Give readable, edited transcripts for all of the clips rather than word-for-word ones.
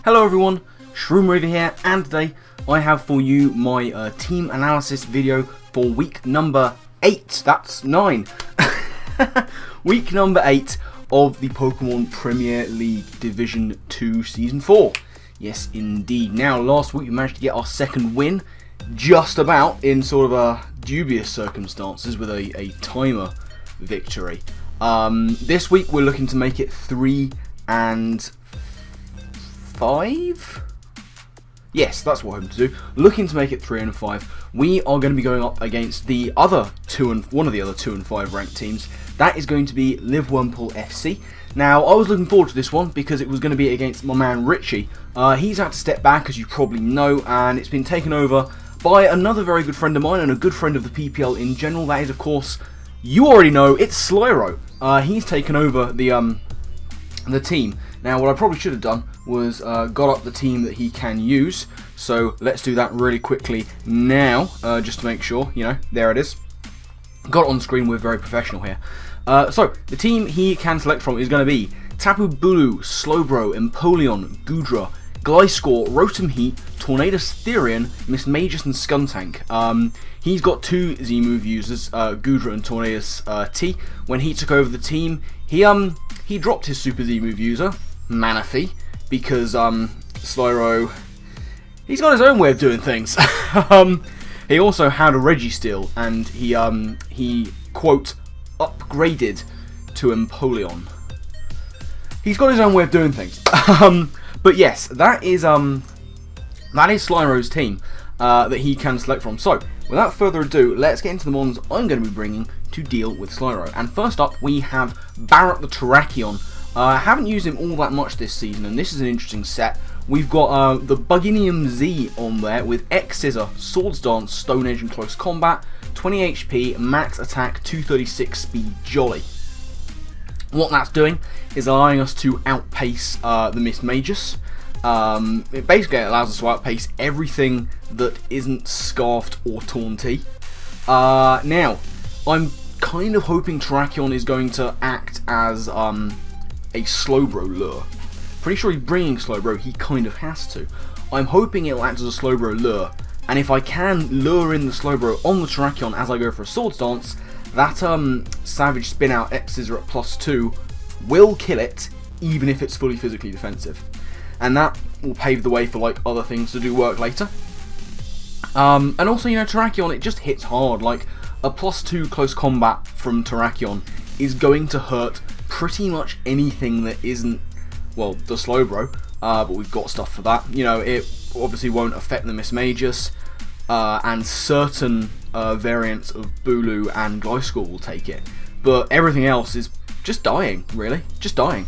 Hello everyone, Shroomraver here, and today I have for you my team analysis video for week number 8, that's 9, week number 8 of the Pokemon Premier League Division 2 Season 4. Yes indeed. Now last week we managed to get our second win, just about, in sort of dubious circumstances with a timer victory. This week we're looking to make it 3 and 5? Yes, that's what I'm hoping to do. Looking to make it 3 and 5. We are going to be going up against one of the other 2 and 5 ranked teams. That is going to be LivWurmple FC. Now, I was looking forward to this one because it was going to be against my man Ritchie. He's had to step back, as you probably know, and it's been taken over by another very good friend of mine and a good friend of the PPL in general. That is, of course, you already know, it's Slyroh. He's taken over the team. Now, what I probably should have done was got up the team that he can use. So let's do that really quickly now, just to make sure, you know, there it is. Got it on screen, we're very professional here. So, the team he can select from is going to be Tapu Bulu, Slowbro, Empoleon, Goodra, Gliscor, Rotom Heat, Tornadus Therian, Mismagius and Skuntank. He's got 2 Z-move users, Goodra and Tornadus T. When he took over the team, he dropped his Super Z-move user, Manaphy, because Slyroh, he's got his own way of doing things. He also had a Registeel, and he quote upgraded to Empoleon. He's got his own way of doing things. But yes, that is Slyroh's team that he can select from. So without further ado, let's get into the mons I'm going to be bringing to deal with Slyroh. And first up, we have Barrett the Terrakion. I haven't used him all that much this season, and this is an interesting set. We've got the Buginium Z on there with X Scissor, Swords Dance, Stone Edge and Close Combat, 20 HP, Max Attack, 236 Speed Jolly. What that's doing is allowing us to outpace the Mismagius. It basically allows us to outpace everything that isn't Scarfed or Taunty. Now, I'm kind of hoping Terrakion is going to act as a Slowbro lure. Pretty sure he's bringing Slowbro, he kind of has to. I'm hoping it'll act as a Slowbro lure, and if I can lure in the Slowbro on the Terrakion as I go for a Swords Dance, that Savage Spin Out X Scissor at +2 will kill it, even if it's fully physically defensive. And that will pave the way for like other things to do work later. And also, you know, Terrakion, it just hits hard. Like, a +2 close combat from Terrakion is going to hurt pretty much anything that isn't, well, the Slowbro, but we've got stuff for that. You know, it obviously won't affect the Mismagius, and certain variants of Bulu and Gliscor will take it. But everything else is just dying, really. Just dying.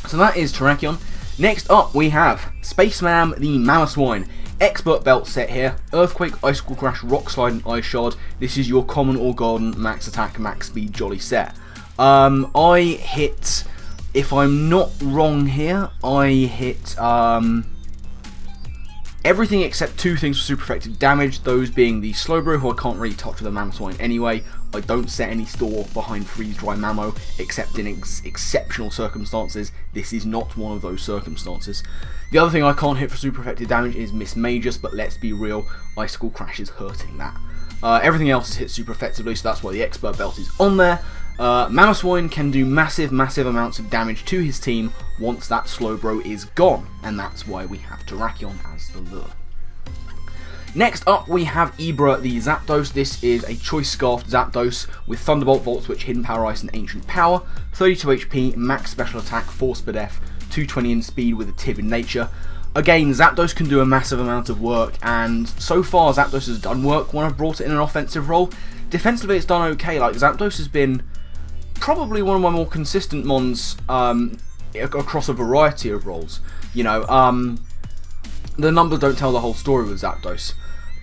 So that is Terrakion. Next up, we have Spaceman the Mamoswine. Expert belt set here. Earthquake, Icicle Crash, Rock Slide and Ice Shard. This is your Common or Garden Max Attack, Max Speed Jolly set. I hit, if I'm not wrong here, I hit everything except 2 things for super effective damage, those being the Slowbro, who I can't really touch with a Mamoswine anyway. I don't set any store behind Freeze Dry Mamo, except in exceptional circumstances. This is not one of those circumstances. The other thing I can't hit for super effective damage is Mismagius, but let's be real, Icicle Crash is hurting that. Everything else is hit super effectively, so that's why the Expert Belt is on there. Mamoswine can do massive amounts of damage to his team once that Slowbro is gone, and that's why we have Terrakion as the lure. Next up, we have Ibra the Zapdos. This is a Choice Scarfed Zapdos with Thunderbolt, Volt Switch, Hidden Power Ice and Ancient Power, 32 HP, Max Special Attack, 4 Speed F, 220 in Speed with a Tib in Nature. Again, Zapdos can do a massive amount of work, and so far Zapdos has done work when I've brought it in an offensive role. Defensively it's done okay. Like, Zapdos has been probably one of my more consistent mons across a variety of roles. You know, the numbers don't tell the whole story with Zapdos.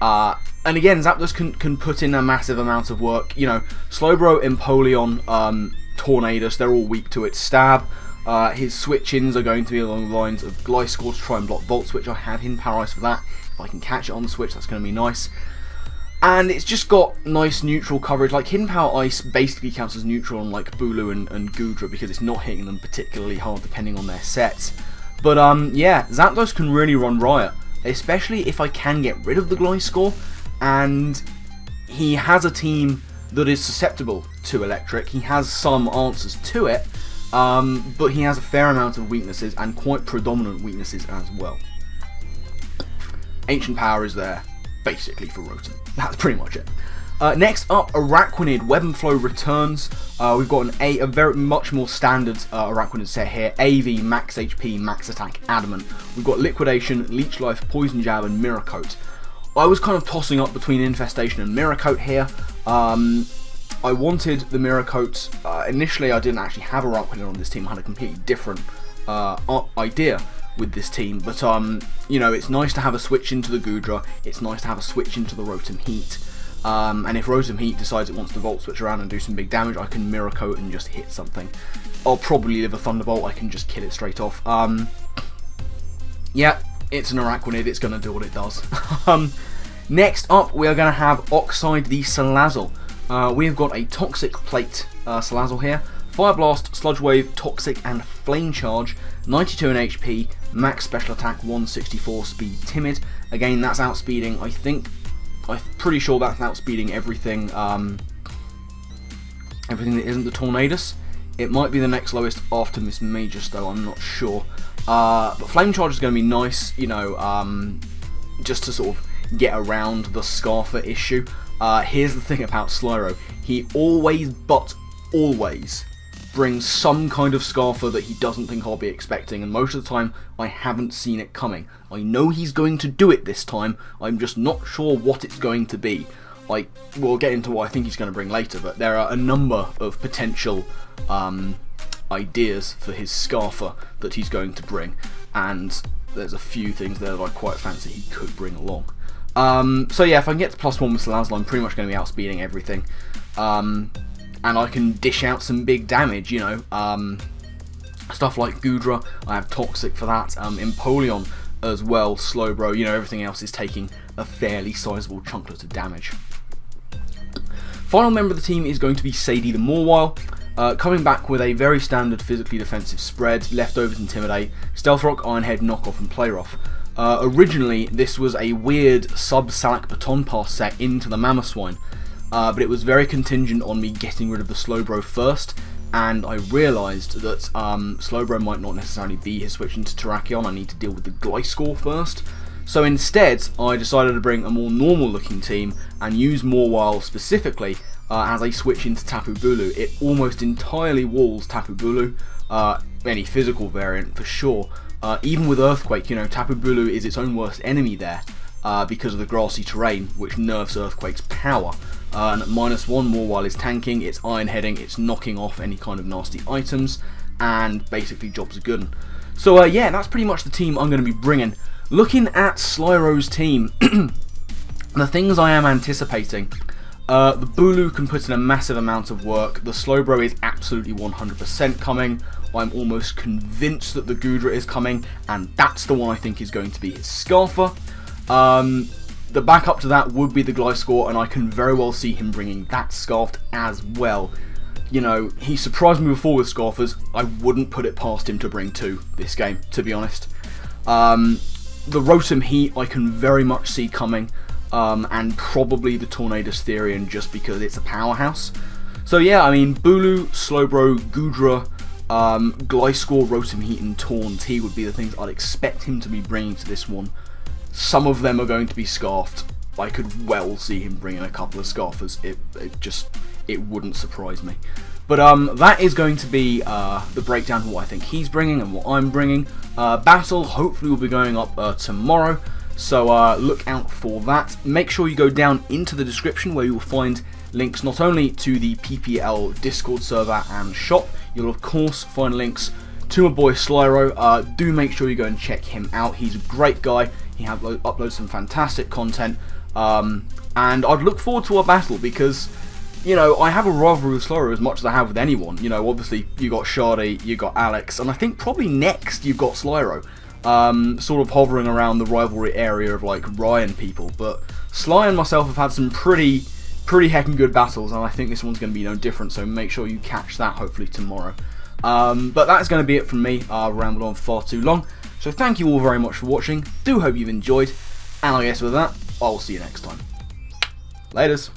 And again, Zapdos can put in a massive amount of work. You know, Slowbro, Empoleon, Tornadus, they're all weak to its stab. His switch-ins are going to be along the lines of Gliscor to try and block Volt Switch. I have Hidden Power Ice for that. If I can catch it on the switch, that's going to be nice. And it's just got nice neutral coverage. Like, Hidden Power Ice basically counts as neutral on like Bulu and Goodra because it's not hitting them particularly hard depending on their sets. But yeah, Zapdos can really run riot, especially if I can get rid of the Gliscor, and he has a team that is susceptible to electric. He has some answers to it, but he has a fair amount of weaknesses, and quite predominant weaknesses as well. Ancient Power is there, basically, for Rotom. That's pretty much it. Next up, Araquanid Weapon Flow returns. We've got a very much more standard Araquanid set here. AV, Max HP, Max Attack, Adamant. We've got Liquidation, Leech Life, Poison Jab, and Mirror Coat. I was kind of tossing up between Infestation and Mirror Coat here. I wanted the Mirror Coat. Initially, I didn't actually have Araquanid on this team. I had a completely different idea with this team, but you know, it's nice to have a switch into the Goodra. It's nice to have a switch into the Rotom Heat. And if Rotom Heat decides it wants to Volt Switch around and do some big damage, I can Mirror Coat and just hit something. I'll probably live a Thunderbolt. I can just kill it straight off. Yeah, it's an Araquanid. It's going to do what it does. Next up, we are going to have Oxide the Salazzle. We have got a Toxic Plate Salazzle here. Fire Blast, Sludge Wave, Toxic, and Flame Charge. 92 in HP, max special attack, 164, speed, timid. Again, that's outspeeding, I'm pretty sure that's outspeeding everything, everything that isn't the Tornadus. It might be the next lowest after Miss Magus, though, I'm not sure. But Flame Charge is going to be nice, you know, just to sort of get around the Scarfer issue. Here's the thing about Slyroh. He always, but always, brings some kind of Scarfer that he doesn't think I'll be expecting, and most of the time I haven't seen it coming. I know he's going to do it this time, I'm just not sure what it's going to be. Like, we'll get into what I think he's going to bring later, but there are a number of potential ideas for his Scarfer that he's going to bring, and there's a few things there that I quite fancy he could bring along. So yeah, if I can get to +1 with Salazzle, I'm pretty much going to be outspeeding everything. And I can dish out some big damage, you know, stuff like Goodra, I have Toxic for that, Empoleon as well, Slowbro, you know, everything else is taking a fairly sizable chunklet of damage. Final member of the team is going to be Sadie the Mawile, coming back with a very standard physically defensive spread, Leftovers, Intimidate, Stealth Rock, Iron Head, Knockoff, and Play Rough. Originally, this was a weird sub-Salak Baton Pass set into the Mamoswine. But it was very contingent on me getting rid of the Slowbro first, and I realised that Slowbro might not necessarily be his switch into Terrakion. I need to deal with the Gliscor first. So instead, I decided to bring a more normal looking team and use Mawile specifically as a switch into Tapu Bulu. It almost entirely walls Tapu Bulu, any physical variant for sure. Even with Earthquake, you know, Tapu Bulu is its own worst enemy there because of the grassy terrain, which nerfs Earthquake's power. And at -1, Mawile is tanking, it's iron heading, it's knocking off any kind of nasty items, and basically jobs are good. So yeah, that's pretty much the team I'm going to be bringing. Looking at Slyroh's team, the things I am anticipating, the Bulu can put in a massive amount of work, the Slowbro is absolutely 100% coming, I'm almost convinced that the Goodra is coming, and that's the one I think is going to be his Scarfer. The backup to that would be the Gliscor, and I can very well see him bringing that Scarfed as well. You know, he surprised me before with Scarfers. I wouldn't put it past him to bring 2 this game, to be honest. The Rotom Heat I can very much see coming, and probably the Tornadus Therian just because it's a powerhouse. So yeah, I mean, Bulu, Slowbro, Goodra, Gliscor, Rotom Heat, and Taunt would be the things I'd expect him to be bringing to this one. Some of them are going to be Scarfed. I could well see him bringing a couple of Scarfers. It wouldn't surprise me. But that is going to be the breakdown of what I think he's bringing and what I'm bringing. Battle hopefully will be going up tomorrow, so look out for that. Make sure you go down into the description where you will find links not only to the PPL Discord server and shop, you'll of course find links to my boy Slyroh. Do make sure you go and check him out. He's a great guy. He uploads some fantastic content, and I'd look forward to our battle because, you know, I have a rivalry with Slyroh as much as I have with anyone. You know, obviously you got Shardy, you got Alex, and I think probably next you've got Slyroh, sort of hovering around the rivalry area of like Ryan people. But Sly and myself have had some pretty heckin' good battles, and I think this one's going to be no different. So make sure you catch that hopefully tomorrow. But that's going to be it from me. I rambled on far too long. So thank you all very much for watching, do hope you've enjoyed, and I guess with that, I'll see you next time. Laters.